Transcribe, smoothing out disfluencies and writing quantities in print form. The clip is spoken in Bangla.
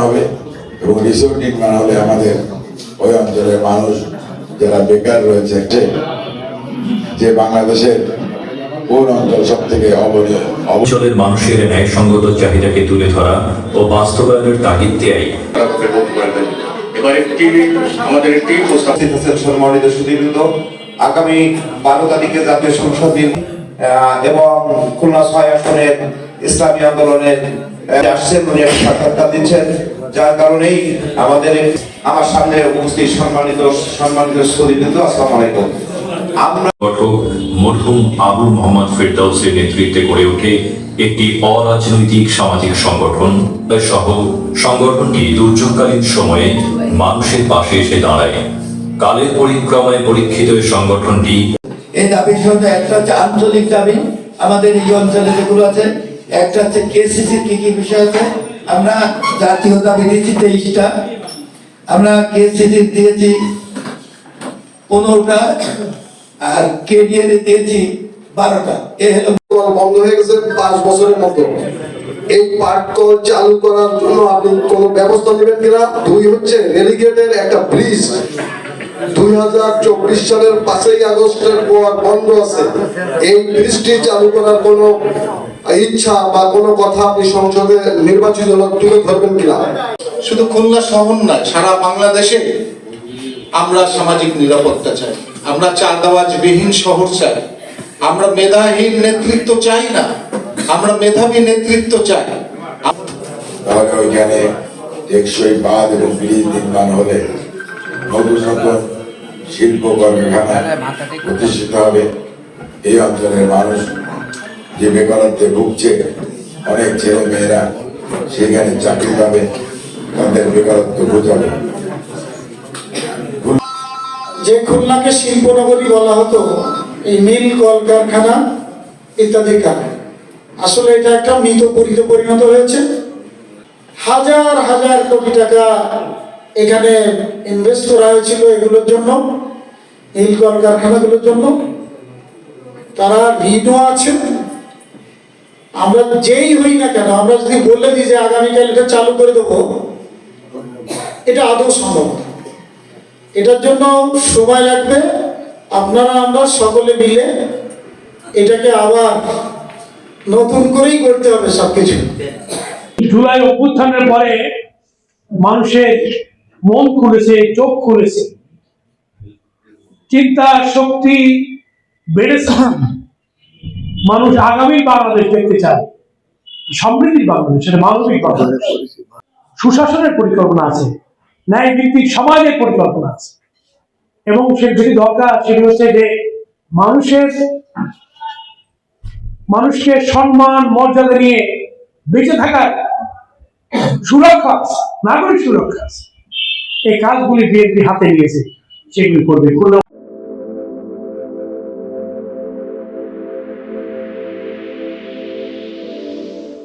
হবে এবং রিসোর্ট নির্মাণ হলে আমাদের ওই অঞ্চলের মানুষ যারা বেকার রয়েছে, যে বাংলাদেশের কোন অঞ্চল সব থেকে অঞ্চলের মানুষের ন্যায়সঙ্গত চাহিদাকে তুলে ধরা ও বাস্তবায়নের তাগিদ দেয়। আমাদের একটি উপস্থিত আছেন সম্মানিত সুধীবৃন্দ। আগামী 12 তারিখে জাতীয় সংসদ এবং খুলনা 6 আসনের ইসলামী আন্দোলনের আসছেন, উনি একটা সাক্ষাৎকার দিচ্ছেন, যার কারণেই আমার সামনে উপস্থিত সম্মানিত সুধীবৃন্দ, আসসালামু আলাইকুম। মরহুম আবু মোহাম্মদ ফেরদাউসের নেতৃত্বে গড়ে ওঠে একটি অরাজনৈতিক সামাজিক সংগঠন সহ সংগঠনটি দুর্যোগকালীন সময়ে মানুষের পাশে এসে দাঁড়ায়। কালের পরিক্রমায় পরীক্ষিত এই সংগঠনটি এই দাবির সঙ্গে একটা হচ্ছে আঞ্চলিক দাবি, আমাদের এই অঞ্চলে যেগুলো আছে, একটা হচ্ছে কেসিসির কি কি বিষয় আছে। আমরা জাতীয় দাবি দিয়েছি 23টা, আমরা কেসিসি দিয়েছি 15টা, আর কেডিএল দিয়েছি 12টা। বন্ধ হয়ে গেছে 5 বছরের মতো। এই পার্কল চালু করার জন্য আপনি কোনো ব্যবস্থা নেবেন কিনা? 2 হচ্ছে রেলিগেটের একটা ব্রিজ 2024 সালের 5ই আগস্টের পর বন্ধ আছে। এই ব্রিজটি চালু করার কোনো ইচ্ছা বা কোনো কথা আপনি সংসদে নির্বাচিত লোক তুলে ধরবেন কিনা? শুধু খুলনা শহর নয়, সারা বাংলাদেশে আমরা সামাজিক নিরাপত্তা চাই, আমরা চাঁদাবাজবিহীন শহর চাই, আমরা মেধাহীন নেতৃত্ব চাই না, আমরা মেধাবী নেতৃত্ব চাই। তাহলে ওইখানে টেকসই বাঁধ এবং ব্রিজ নির্মাণ হলে নতুন নতুন শিল্প কলকারখানা প্রতিষ্ঠিত হবে। এই অঞ্চলের মানুষ যে বেকারত্বে ভুগছে, অনেক ছেলে মেয়েরা সেখানে চাকরি পাবে, তাদের বেকারত্ব ঘুচাবে। যে খুলনাকে শিল্পনগরী বলা হতো এই মিল কলকারখানা ইত্যাদির কারণে, আসলে এটা একটা মৃত পরিণত হয়েছে। হাজার হাজার কোটি টাকা এখানে ইনভেস্ট করা হয়েছিল এগুলোর জন্য, মিল কলকারখানাগুলোর জন্য। তারা ঋণও আছে। আমরা যেই হই না কেন, আমরা যদি বলে দিই যে আগামীকাল এটা চালু করে দেবো, এটা আদৌ সম্ভব না। এটার জন্য সময় লাগবে। আপনারা আমরা সকলে মিলে এটাকে আবার নতুন করেই করতে হবে সবকিছু। জুলাই অভ্যুত্থানের পরে মানুষের মন খুলেছে, চোখ খুলেছে, চিন্তা শক্তি বেড়েছে। মানুষ আগামী বাংলাদেশ দেখতে চায়, সমৃদ্ধির বাংলাদেশ, সেটা মানবিক বাংলাদেশ। সুশাসনের পরিকল্পনা আছে, ন্যায় ভিত্তিক সমাজের পরিকল্পনা আছে, এবং যেটি দরকার সেটি হচ্ছে যে মানুষকে সম্মান মর্যাদা নিয়ে বেঁচে থাকার সুরক্ষা, নাগরিক সুরক্ষা, এই কাজগুলি বিএনপি হাতে নিয়েছে, সেগুলি করবে।